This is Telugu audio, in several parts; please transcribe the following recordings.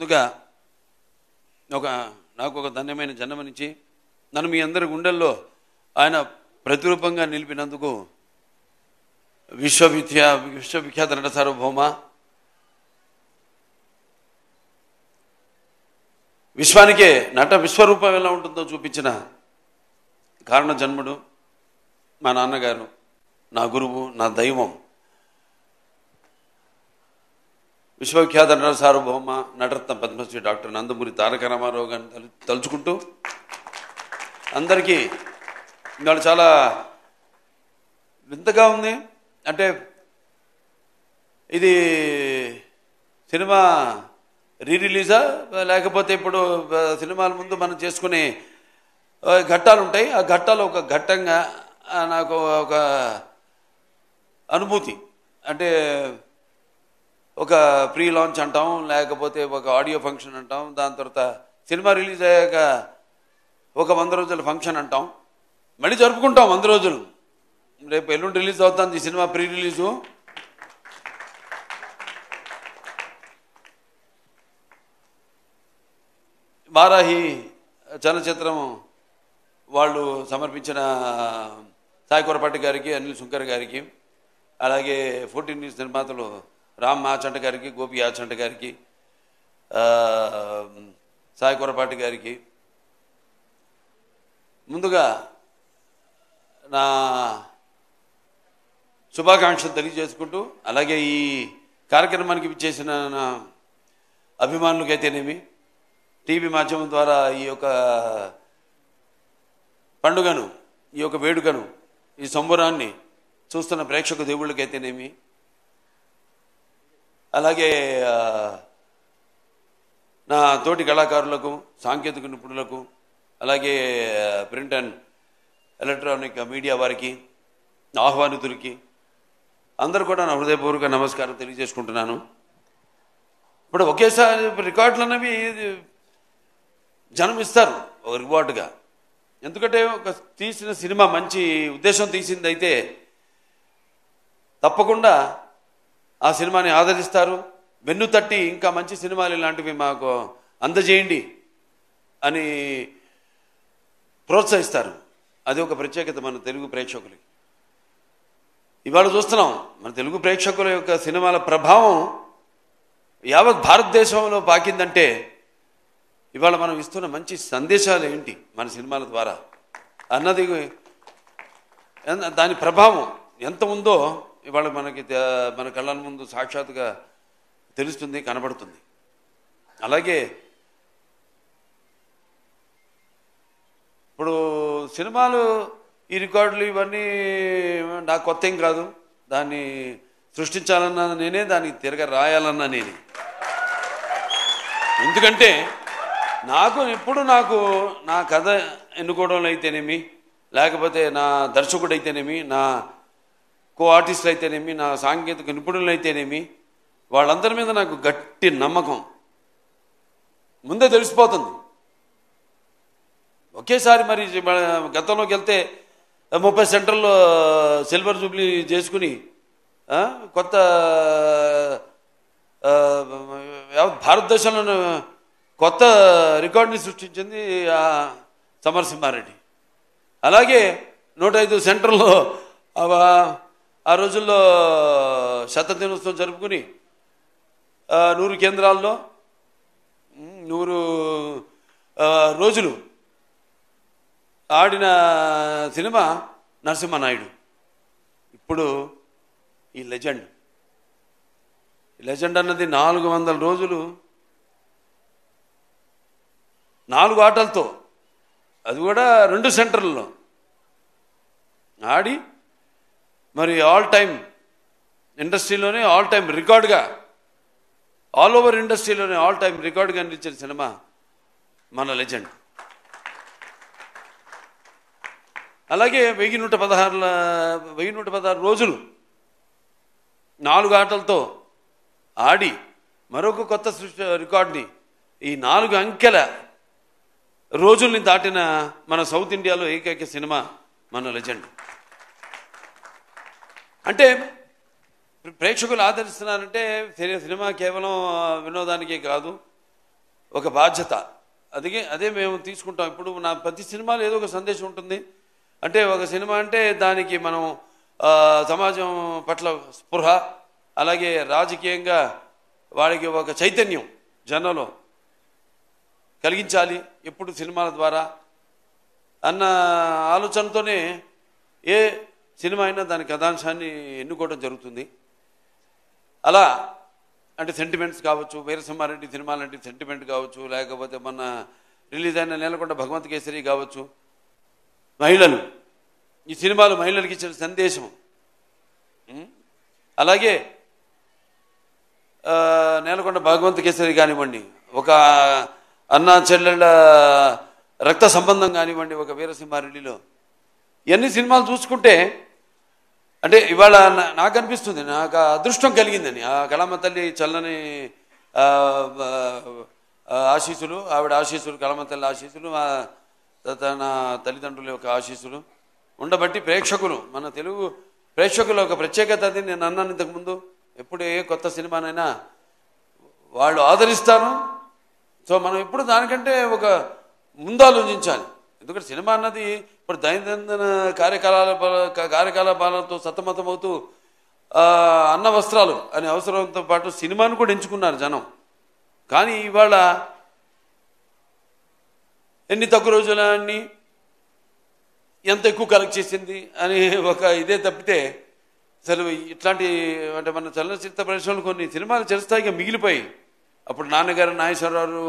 ముందుగా నాకు ఒక ధన్యమైన జన్మనిచ్చి నన్ను మీ అందరి గుండెల్లో ఆయన ప్రతిరూపంగా నిలిపినందుకు విశ్వవిఖ్యాత నట సార్వభౌమ, విశ్వానికే నట విశ్వరూపం ఎలా ఉంటుందో చూపించిన కారణ జన్ముడు మా నాన్నగారు, నా గురువు, నా దైవం, విశ్వవిఖ్యాత నట సార్వభౌమ నటరత్న పద్మశ్రీ డాక్టర్ నందమూరి తారక రామారావు గారిని తలుచుకుంటూ అందరికీ ఇవాళ చాలా వింతగా ఉంది. అంటే ఇది సినిమా రిలీజా లేకపోతే ఇప్పుడు సినిమాల ముందు మనం చేసుకునే ఘట్టాలు ఉంటాయి, ఆ ఘట్టాలు ఒక ఘట్టంగా నాకు ఒక అనుభూతి. అంటే ఒక ప్రీ లాంచ్ అంటాం, లేకపోతే ఒక ఆడియో ఫంక్షన్ అంటాం, దాని తర్వాత సినిమా రిలీజ్ అయ్యాక ఒక 100 రోజుల ఫంక్షన్ అంటాం, మళ్ళీ జరుపుకుంటాం 100 రోజులు. రేపు ఎల్లుండి రిలీజ్ అవుతుంది ఈ సినిమా ప్రీ రిలీజు. వారాహి చలనచిత్రం వాళ్ళు సమర్పించిన సాయి కొరపాటి గారికి, అనిల్ శుంకర్ గారికి, అలాగే 14 న్యూస్ నిర్మాతలు రామ్ ఆచంట గారికి, గోపి ఆచంట గారికి, సాయి కొరపాటి గారికి ముందుగా నా శుభాకాంక్షలు తెలియజేసుకుంటూ, అలాగే ఈ కార్యక్రమానికి విచ్చేసిన నా అభిమానులకైతేనేమి, టీవీ మాధ్యమం ద్వారా ఈ యొక్క పండుగను, ఈ యొక్క వేడుకను, ఈ సంబరాన్ని చూస్తున్న ప్రేక్షక దేవుళ్ళకైతేనేమి, అలాగే నా తోటి కళాకారులకు, సాంకేతిక నిపుణులకు, అలాగే ప్రింట్ అండ్ ఎలక్ట్రానిక్ మీడియా వారికి, ఆహ్వానితులకి అందరూ కూడా నా హృదయపూర్వక నమస్కారం తెలియజేసుకుంటున్నాను. ఇప్పుడు ఒకేసారి రికార్డులు అనేవి జనం ఇస్తారు ఒక రివార్డుగా. ఎందుకంటే ఒక తీసిన సినిమా మంచి ఉద్దేశం తీసింది అయితే తప్పకుండా ఆ సినిమాని ఆదరిస్తారు, వెన్ను తట్టి ఇంకా మంచి సినిమాలు ఇలాంటివి మాకు అందజేయండి అని ప్రోత్సహిస్తారు. అది ఒక ప్రత్యేకత మన తెలుగు ప్రేక్షకులకి. ఇవాళ చూస్తున్నాం మన తెలుగు ప్రేక్షకుల యొక్క సినిమాల ప్రభావం యావత్ భారతదేశంలో పాకిందంటే ఇవాళ మనం ఇస్తున్న మంచి సందేశాలు ఏంటి మన సినిమాల ద్వారా అన్నది, దాని ప్రభావం ఎంత ఉందో ఇవాళ మన కళ్ళ ముందు సాక్షాత్తుగా తెలుస్తుంది, కనబడుతుంది. అలాగే ఇప్పుడు సినిమాలు ఈ రికార్డులు ఇవన్నీ నాకు కొత్త ఏం కాదు. దాన్ని సృష్టించాలన్నా నేనే, దానికి తిరగ రాయాలన్నా నేనే. ఎందుకంటే ఎప్పుడు నా కథ ఎన్నుకోవడంలో అయితేనేమి, లేకపోతే నా దర్శకుడు అయితేనేమి, నా కో ఆర్టిస్టులు అయితేనేమి, నా సాంకేతిక నిపుణులు అయితేనేమి, వాళ్ళందరి మీద నాకు గట్టి నమ్మకం ముందే తెలిసిపోతుంది. ఒకేసారి మరి గతంలోకి వెళ్తే 30 సెంటర్లో సిల్వర్ జూబ్లీ చేసుకుని కొత్త భారతదేశంలో కొత్త రికార్డుని సృష్టించింది సమరసింహారెడ్డి. అలాగే 105 సెంటర్లో ఆ రోజుల్లో శతదినోత్సవం జరుపుకుని 100 కేంద్రాల్లో 100 రోజులు ఆడిన సినిమా నరసింహనాయుడు. ఇప్పుడు ఈ లెజెండ్ అన్నది 400 రోజులు 4 ఆటలతో, అది కూడా 2 సెంటర్లలో ఆడి మరి ఆల్ టైమ్ ఇండస్ట్రీలోనే ఆల్ టైమ్ రికార్డుగా, ఆల్ ఓవర్ ఇండస్ట్రీలోనే ఆల్ టైమ్ రికార్డుగా నిలిచిన సినిమా మన లెజెండ్. అలాగే 1116 రోజులు 4 ఆటలతో ఆడి మరొక కొత్త రికార్డుని, ఈ 4 అంకెల రోజుల్ని దాటిన మన సౌత్ ఇండియాలో ఏకైక సినిమా మన లెజెండ్. అంటే ప్రేక్షకులు ఆదరిస్తున్నారంటే సినిమా కేవలం వినోదానికే కాదు, ఒక బాధ్యత. అదే మేము తీసుకుంటాం. ఇప్పుడు నా ప్రతి సినిమాలో ఏదో ఒక సందేశం ఉంటుంది. అంటే ఒక సినిమా అంటే దానికి మనం సమాజం పట్ల స్పృహ, అలాగే రాజకీయంగా వాడికి ఒక చైతన్యం జనంలో కలిగించాలి ఎప్పుడు సినిమాల ద్వారా అన్న ఆలోచనతోనే ఏ సినిమా అయినా దాని కథాంశాన్ని ఎన్నుకోవడం జరుగుతుంది. అలా అంటే సెంటిమెంట్స్ కావచ్చు, వీరసింహారెడ్డి సినిమా లాంటి సెంటిమెంట్ కావచ్చు, లేకపోతే మొన్న రిలీజ్ అయిన నేలకొండ భగవంత్ కేసరి కావచ్చు, మహిళలు, ఈ సినిమాలు మహిళలకు ఇచ్చిన సందేశం. అలాగే నేలకొండ భగవంత్ కేసరి కానివ్వండి, ఒక అన్నా చెల్లెళ్ళ రక్త సంబంధం కానివ్వండి, ఒక వీరసింహారెడ్డిలో ఇవన్నీ సినిమాలు చూసుకుంటే అంటే ఇవాళ నాకు అనిపిస్తుంది, నాకు అదృష్టం కలిగిందని. ఆ కళమ్మ తల్లి చల్లని ఆశీస్సులు, ఆవిడ ఆశీస్సులు, కళమ్మ తల్లి ఆశీస్సులు, తన తల్లిదండ్రుల యొక్క ఆశీస్సులు ఉండబట్టి ప్రేక్షకులు, మన తెలుగు ప్రేక్షకుల ఒక ప్రత్యేకత. అది నేను అన్నాను ఇంతకుముందు, ఎప్పుడు ఏ కొత్త సినిమానైనా వాళ్ళు ఆదరిస్తాను. సో మనం ఎప్పుడు దానికంటే ఒక ముందు ఆలోచించాలి. ఎందుకంటే సినిమా అన్నది ఇప్పుడు దైనందిన కార్యకలాపాలతో సతమతమవుతూ అన్న వస్త్రాలు అనే అవసరంతో పాటు సినిమాను కూడా ఎంచుకున్నారు జనం. కానీ ఇవాళ ఎన్ని తక్కువ రోజులన్నీ ఎంత ఎక్కువ కలెక్ట్ చేసింది అని ఒక ఇదే తప్పితే అసలు ఇట్లాంటి అంటే మన చలనచిత్ర పరిశ్రమలు కొన్ని సినిమాలు చిరస్థాయిగా మిగిలిపోయి, అప్పుడు నాన్నగారు నాగేశ్వరరావు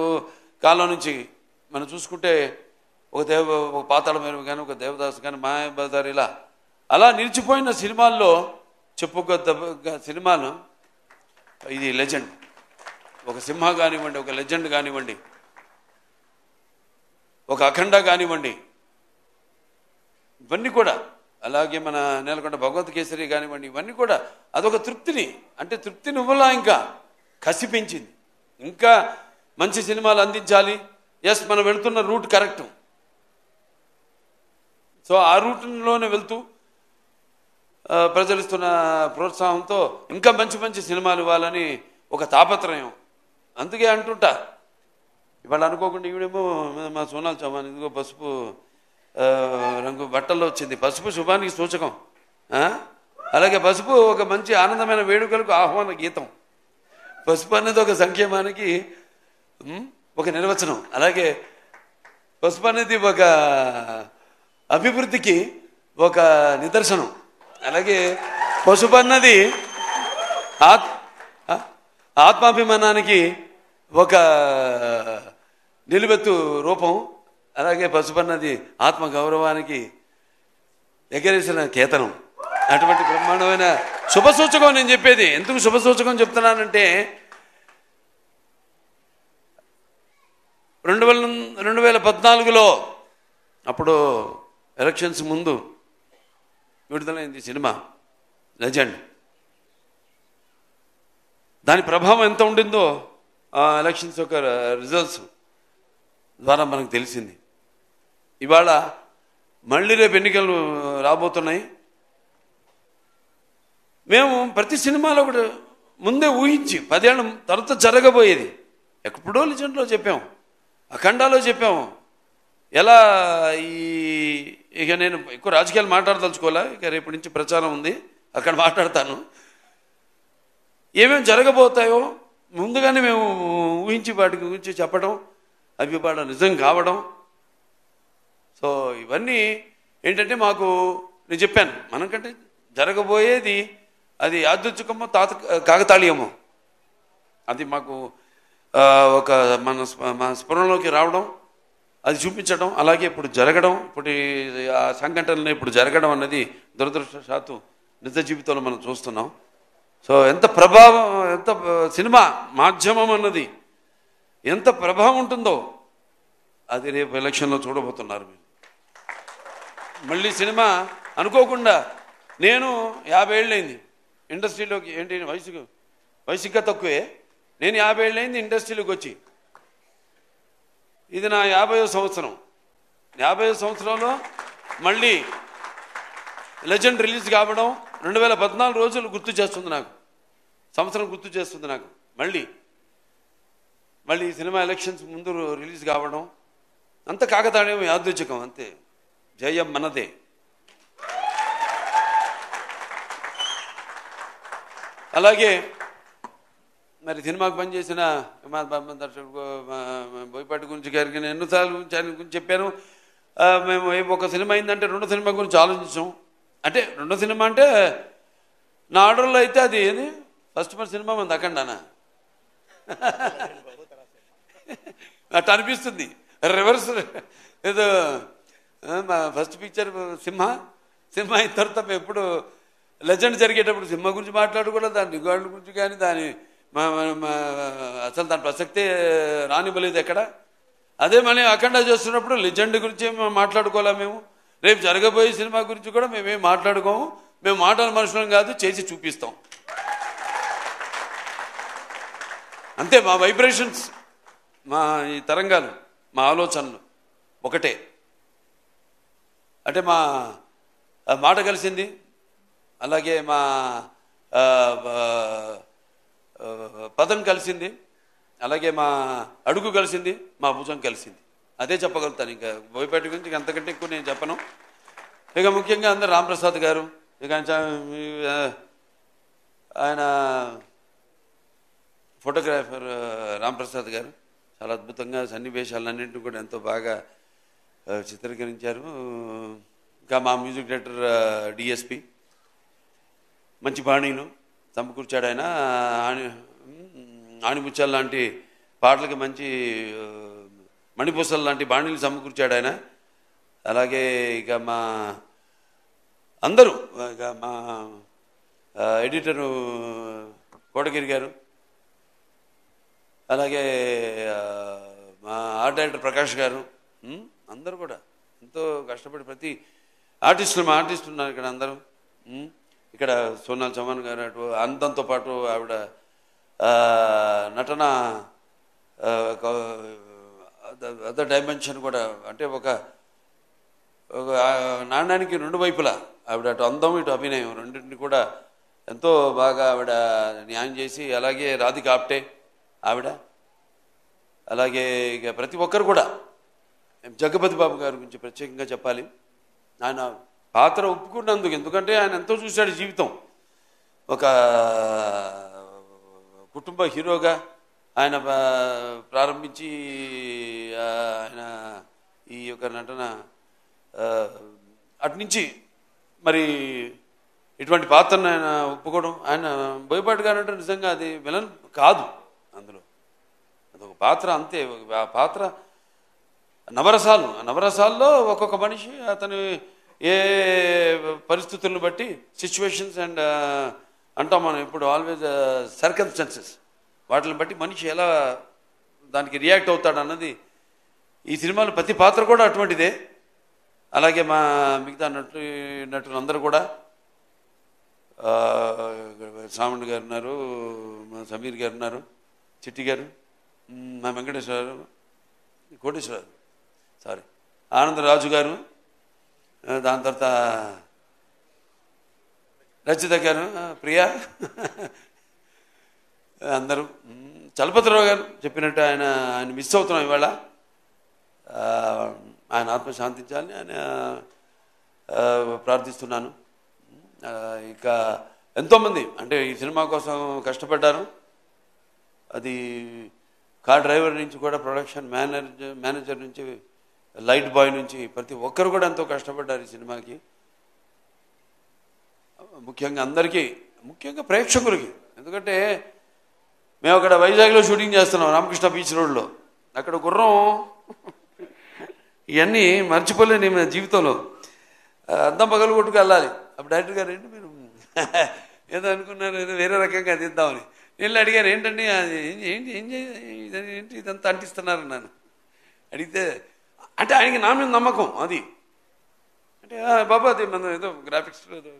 కాలం నుంచి మనం చూసుకుంటే ఒక పాతాళ మేరు కానీ, ఒక దేవదాసు కానీ, మాయాబజార్, ఇలా అలా నిలిచిపోయిన సినిమాల్లో చెప్పుకోదగ్గ సినిమాలు ఇది లెజెండ్. ఒక సింహ కానివ్వండి, ఒక లెజెండ్ కానివ్వండి, ఒక అఖండ కానివ్వండి, ఇవన్నీ కూడా, అలాగే మన నేలకొండ భగవంత్ కేసరి కానివ్వండి, ఇవన్నీ కూడా అదొక తృప్తిని, అంటే తృప్తిని ఇవ్వలా, ఇంకా కసి పెంచింది. ఇంకా మంచి సినిమాలు అందించాలి. ఎస్, మనం వెళుతున్న రూట్ కరెక్ట్. సో ఆ రూట్లోనే వెళ్తూ ప్రజలు ఇస్తున్న ప్రోత్సాహంతో ఇంకా మంచి మంచి సినిమాలు ఇవ్వాలని ఒక తాపత్రయం. అందుకే అంటుంటా, ఇవాళ అనుకోకుండా ఈవిడేమో మా సోనాల్ చౌహాన్ ఇదిగో పసుపు రంగు బట్టల్లో వచ్చింది. పసుపు శుభానికి సూచకం. అలాగే పసుపు ఒక మంచి ఆనందమైన వేడుకలకు ఆహ్వాన గీతం. పసుపు అనేది ఒక సంక్షేమానికి ఒక నిర్వచనం. అలాగే పసుపు అనేది ఒక అభివృద్ధికి ఒక నిదర్శనం. అలాగే పసుపు అన్నది ఆత్మాభిమానానికి ఒక నిలువెత్తు రూపం. అలాగే పసుపు అన్నది ఆత్మ గౌరవానికి ఎగరేసిన కేతనం. అటువంటి బ్రహ్మాండమైన శుభసూచకం నేను చెప్పేది. ఎందుకు శుభసూచకం చెప్తున్నానంటే 2014లో అప్పుడు ఎలక్షన్స్ ముందు విడుదలైంది సినిమా లెజెండ్. దాని ప్రభావం ఎంత ఉండిందో ఆ ఎలక్షన్స్ యొక్క రిజల్ట్స్ ద్వారా మనకు తెలిసింది. ఇవాళ మళ్ళీ రేపు ఎన్నికలు రాబోతున్నాయి. మేము ప్రతి సినిమాలో కూడా ముందే ఊహించి 10 ఏళ్ళ తర్వాత జరగబోయేది ఎప్పుడో లెజెండ్లో చెప్పాము, అఖండాలో చెప్పాము. ఎలా ఇక నేను ఎక్కువ రాజకీయాలు మాట్లాడదలుచుకోలే, ఇక రేపటి నుంచి ప్రచారం ఉంది, అక్కడ మాట్లాడతాను. ఏమేమి జరగబోతాయో ముందుగానే మేము ఊహించి వాటి గురించి చెప్పడం, అవి వాళ్ళ నిజం కావడం. సో ఇవన్నీ ఏంటంటే మాకు నేను చెప్పాను, మనకంటే జరగబోయేది అది యాదృచ్ఛికమో కాకతాళీయమో అది మాకు ఒక మన స్ఫురణలోకి రావడం, అది చూపించడం, అలాగే ఇప్పుడు జరగడం, ఇప్పుడు ఆ సంఘటనలు ఇప్పుడు జరగడం అన్నది దురదృష్టవశాత్తు నిజ జీవితంలో మనం చూస్తున్నాం. సో ఎంత ప్రభావం, ఎంత సినిమా మాధ్యమం అన్నది ఎంత ప్రభావం ఉంటుందో అది రేపు ఎలక్షన్లో చూడబోతున్నారు మీరు. మళ్ళీ సినిమా అనుకోకుండా నేను 50 ఏళ్ళైంది ఇండస్ట్రీలోకి, ఏంటి వయసు ఇంకా తక్కువే, నేను 50 ఏళ్ళైంది ఇండస్ట్రీలోకి వచ్చి. ఇది నా 50వ సంవత్సరం. 50వ సంవత్సరంలో మళ్ళీ లెజెండ్ రిలీజ్ కావడం 2014 రోజులు గుర్తు చేస్తుంది నాకు, సంవత్సరం గుర్తు చేస్తుంది నాకు. మళ్ళీ మళ్ళీ సినిమా ఎలక్షన్స్ ముందు రిలీజ్ కావడం అంత కాకతాళీయం యాదృచ్ఛికం అంతే. జయం మనదే. అలాగే మరి సినిమాకు పనిచేసిన దర్శకుడు బోయపాటి గురించి గారికి నేను ఎన్నోసార్లు ఆయన గురించి చెప్పాను. మేము ఒక సినిమా అయిందంటే రెండో సినిమా గురించి ఆలోచించాం. అంటే రెండో సినిమా అంటే నా ఆర్డర్లో అయితే అది ఏది ఫస్ట్ మన సినిమా మంది అఖండానా అట్లా అనిపిస్తుంది. రివర్స్ ఏదో ఫస్ట్ పిక్చర్ సింహ అయిన తర్వాత మేము ఎప్పుడు లెజెండ్ జరిగేటప్పుడు సింహ గురించి మాట్లాడుకోవడం, దాని రికార్డుల గురించి కానీ దాని అసలు దాని ప్రసక్తే రానివ్వలేదు ఎక్కడ. అదే మళ్ళీ అఖండ చేస్తున్నప్పుడు లెజెండ్ గురించి మాట్లాడుకోలే. మేము రేపు జరగబోయే సినిమా గురించి కూడా మేమేం మాట్లాడుకోము. మేము మాటల మనుషులం కాదు, చేసి చూపిస్తాం అంతే. మా వైబ్రేషన్స్, మా ఈ తరంగాలు, మా ఆలోచనలు ఒకటే. అంటే మా మాట కలిసింది, అలాగే మా పదం కలిసింది, అలాగే మా అడుగు కలిసింది, మా భుజం కలిసింది. అదే చెప్పగలుగుతాను. ఇంకా బోయపాటి గురించి అంతకంటే ఎక్కువ నేను చెప్పను. ఇక ముఖ్యంగా అందరు రాంప్రసాద్ గారు, ఇక ఆయన ఫోటోగ్రాఫర్ రాంప్రసాద్ గారు చాలా అద్భుతంగా సన్నివేశాలన్నింటినీ కూడా ఎంతో బాగా చిత్రీకరించారు. ఇంకా మా మ్యూజిక్ డైరెక్టర్ డిఎస్పి మంచి బాణీలు సమకూర్చాడు. ఆయన ఆణిముత్యాల లాంటి పాటలకి మంచి మణిపూసల లాంటి బాణీలు సమకూర్చాడు ఆయన. అలాగే ఇక మా అందరూ, ఇక మా ఎడిటరు కోటగిరి గారు, అలాగే మా ఆర్ట్ డైరెక్టర్ ప్రకాష్ గారు, అందరూ కూడా ఎంతో కష్టపడి ప్రతి మా ఆర్టిస్టులు ఉన్నారు ఇక్కడ అందరూ. ఇక్కడ సోనాల్ చౌహాన్ గారు అటు అందంతో పాటు ఆవిడ నటన అదర్ డైమెన్షన్ కూడా. అంటే ఒక నాణ్యానికి రెండు వైపులా ఆవిడ అటు అందం ఇటు అభినయం రెండింటిని కూడా ఎంతో బాగా ఆవిడ న్యాయం చేసి, అలాగే రాధిక ఆప్టే ఆవిడ, అలాగే ఇక ప్రతి ఒక్కరు కూడా. జగపతి బాబు గారి గురించి ప్రత్యేకంగా చెప్పాలి. ఆయన పాత్ర ఒప్పుకున్నందుకు, ఎందుకంటే ఆయన ఎంతో చూశాడు జీవితం. ఒక కుటుంబ హీరోగా ఆయన ప్రారంభించి ఆయన ఈ యొక్క నటన అటునుంచి మరి ఇటువంటి పాత్రను ఆయన ఒప్పుకోవడం. ఆయన బోయపాటి గారు అంటే నిజంగా అది విలన్ కాదు, అందులో అదొక పాత్ర అంతే. ఆ పాత్ర నవరసాల్లో ఒక్కొక్క మనిషి అతను ఏ పరిస్థితులను బట్టి సిచ్యువేషన్స్ అండ్ అంటాం మనం ఇప్పుడు ఆల్వేజ్ సర్కమ్స్టాన్సెస్, వాటిని బట్టి మనిషి ఎలా దానికి రియాక్ట్ అవుతాడు అన్నది ఈ సినిమాలో ప్రతి పాత్ర కూడా అటువంటిదే. అలాగే మా మిగతా నటులందరూ కూడా, సామండ్ గారు ఉన్నారు, మా సమీర్ గారు ఉన్నారు, చిట్టి గారు, మా వెంకటేశ్వరరావు, కోటేశ్వరరావు, సారీ ఆనందరాజు గారు, దాని తర్వాత రచిత గారు, ప్రియా, అందరూ. చలపతిరావు గారు చెప్పినట్టు ఆయన మిస్ అవుతున్నాం ఇవాళ. ఆయన ఆత్మ శాంతించాలని ఆయన ప్రార్థిస్తున్నాను. ఇక ఎంతోమంది అంటే ఈ సినిమా కోసం కష్టపడ్డారు. అది కార్ డ్రైవర్ నుంచి కూడా ప్రొడక్షన్ మేనేజర్ నుంచి లైట్ బాయ్ నుంచి ప్రతి ఒక్కరు కూడా ఎంతో కష్టపడ్డారు ఈ సినిమాకి. ముఖ్యంగా అందరికీ, ముఖ్యంగా ప్రేక్షకులకి. ఎందుకంటే మేము అక్కడ వైజాగ్లో షూటింగ్ చేస్తున్నాం, రామకృష్ణ బీచ్ రోడ్లో. అక్కడ గుర్రం ఇవన్నీ మర్చిపోలేని మన జీవితంలో. అద్దం పగలు కొట్టుకు వెళ్ళాలి. అప్పుడు డైరెక్టర్ గారు ఏంటి మీరు ఏదో అనుకున్నారు, ఏదో వేరే రకంగా తీద్దామని. నేను అడిగాను, ఏంటండి ఏంటి ఏంటి ఇదంతా అంటిస్తున్నారు నన్ను అడిగితే, అంటే ఆయనకి నా మీద నమ్మకం అది. అంటే బాబా అది మనం ఏదో గ్రాఫిక్స్లో ఏదో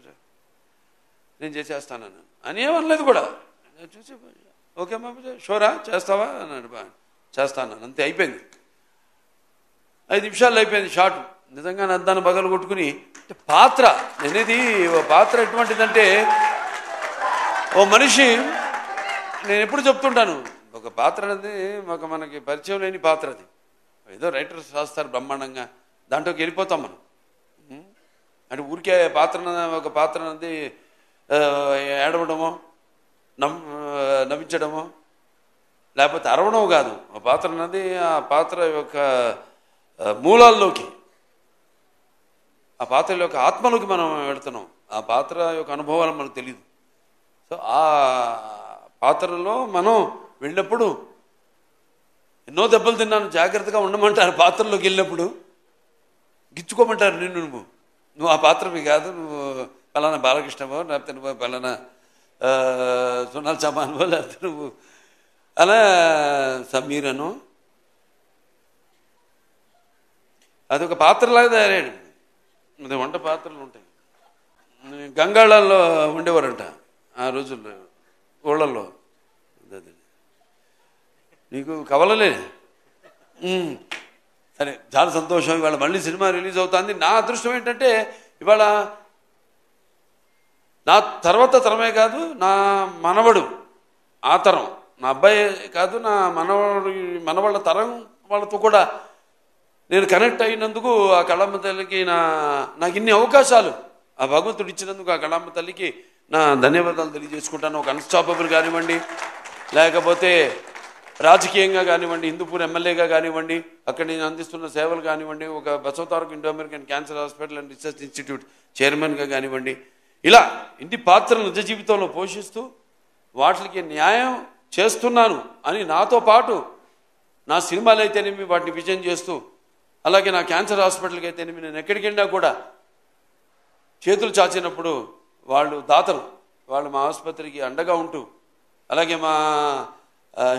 నేను చేసేస్తాను అని ఏమనలేదు కూడా. చూసి ఓకే బాబు షోరా చేస్తావా అన్నాడు. చేస్తాను అంతే, అయిపోయింది. 5 నిమిషాల్లో అయిపోయింది షాట్. నిజంగా అద్దాన్ని బగలు కొట్టుకుని పాత్ర అనేది, ఓ పాత్ర ఎటువంటిదంటే, ఓ మనిషి, నేను ఎప్పుడు చెప్తుంటాను, ఒక పాత్ర అనేది మనకి పరిచయం లేని పాత్ర అది. ఏదో రైటర్స్ రాస్తారు బ్రహ్మాండంగా, దాంట్లోకి వెళ్ళిపోతాం మనం. అంటే ఊరికే ఒక పాత్ర అనేది ఏడవడమో నవ్వించడమో లేకపోతే అరవడం కాదు. ఆ పాత్ర అనేది ఆ పాత్ర యొక్క మూలాల్లోకి, ఆ పాత్ర యొక్క ఆత్మలోకి మనం వెళుతున్నాం. ఆ పాత్ర యొక్క అనుభవాలు మనకు తెలియదు. సో ఆ పాత్రలో మనం వెళ్ళినప్పుడు ఎన్నో దెబ్బలు తిన్నాను, జాగ్రత్తగా ఉండమంటారు. పాత్రలోకి వెళ్ళినప్పుడు గిచ్చుకోమంటారు నిన్ను, నువ్వు ఆ పాత్రవి కాదు, నువ్వు పలానా బాలకృష్ణవో లేకపోతే నువ్వు పలానా సునాల్ చమాన్వో లేకపోతే నువ్వు అలా సమీరను. అదొక పాత్రలాగా తయారయ్యాడు. అది వంట పాత్రలు ఉంటాయి. గంగాళాల్లో ఉండేవారంట ఆ రోజుల్లో, ఊళ్ళల్లో. నీకు కవలలే. సరే, చాలా సంతోషం. ఇవాళ మళ్ళీ సినిమా రిలీజ్ అవుతుంది. నా అదృష్టం ఏంటంటే ఇవాళ నా తర్వాత తరమే కాదు, నా మనవడు ఆ తరం, నా అబ్బాయి కాదు, నా మనవాళ్ళ తరం వాళ్ళతో కూడా నేను కనెక్ట్ అయినందుకు ఆ కళమ్మ తల్లికి నాకు ఇన్ని అవకాశాలు ఆ భగవంతుడు ఇచ్చినందుకు ఆ కళమ్మ తల్లికి నా ధన్యవాదాలు తెలియజేసుకుంటాను. ఒక అన్స్టాపబుల్ కానివ్వండి, లేకపోతే రాజకీయంగా కానివ్వండి, హిందూపూర్ ఎమ్మెల్యేగా కానివ్వండి, అక్కడ నేను అందిస్తున్న సేవలు కానివ్వండి, ఒక Basavataraka Indo American cancer hospital and research institute చైర్మన్గా కానివ్వండి, ఇలా ఇన్ని పాత్రలు నిజ జీవితంలో పోషిస్తూ వాటికి న్యాయం చేస్తున్నాను అని నాతో పాటు నా సినిమాలు అయితేనేమి వాటిని విజయం చేస్తూ, అలాగే నా క్యాన్సర్ హాస్పిటల్కి అయితేనేమి నేను ఎక్కడికి వెళ్ళినా కూడా చేతులు చాచినప్పుడు వాళ్ళు దాతలు, వాళ్ళు మా ఆసుపత్రికి అండగా ఉంటూ, అలాగే మా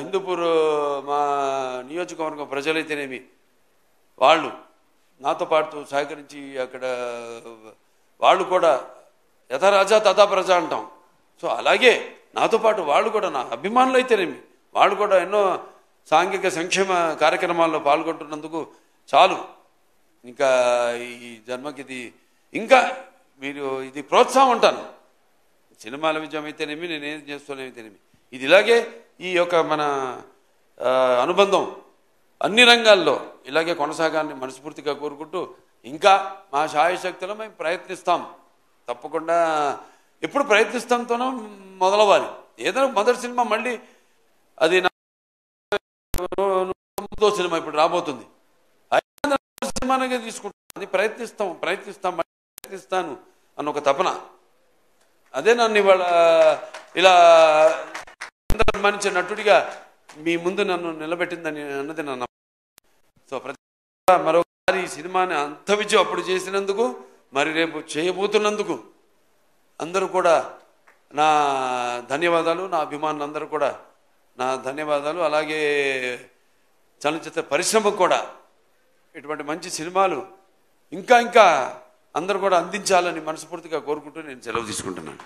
హిందూపూర్ మా నియోజకవర్గం ప్రజలైతేనేమి వాళ్ళు నాతో పాటు సహకరించి అక్కడ వాళ్ళు కూడా యథా రాజా తథా ప్రజ అంటాం. సో అలాగే నాతో పాటు వాళ్ళు కూడా, నా అభిమానులు అయితేనేమి వాళ్ళు కూడా ఎన్నో సాంఘిక సంక్షేమ కార్యక్రమాల్లో పాల్గొంటున్నందుకు చాలు. ఇంకా ఈ జన్మకి ఇది ఇంకా మీరు ఇది ప్రోత్సాహం అంటాను. సినిమాల విజయం అయితేనేమి, నేనేం చేస్తున్నాయితేనేమి, ఇది ఇలాగే ఈ యొక్క మన అనుబంధం అన్ని రంగాల్లో ఇలాగే కొనసాగాలని మనస్ఫూర్తిగా కోరుకుంటూ, ఇంకా మా శాయశక్తిలో మేము ప్రయత్నిస్తాం. తప్పకుండా ఎప్పుడు ప్రయత్నిస్తాంతోనో మొదలవ్వాలి. ఏదైనా మొదటి సినిమా మళ్ళీ అది సినిమా ఇప్పుడు రాబోతుంది, సినిమానే తీసుకుంటాం. అది ప్రయత్నిస్తాను అన్న ఒక తపన, అదే నన్ను ఇవాళ ఇలా అభిమానించే నటుడిగా మీ ముందు నన్ను నిలబెట్టిందని అన్నది నా నమ్మకం. సో మరొకసారి ఈ సినిమాని అంత విజయం అప్పుడు చేసినందుకు, మరి రేపు చేయబోతున్నందుకు అందరూ కూడా నా ధన్యవాదాలు. నా అభిమానులందరూ కూడా నా ధన్యవాదాలు. అలాగే చలనచిత్ర పరిశ్రమకు కూడా ఇటువంటి మంచి సినిమాలు ఇంకా అందరూ కూడా అందించాలని మనస్ఫూర్తిగా కోరుకుంటూ నేను సెలవు తీసుకుంటున్నాను.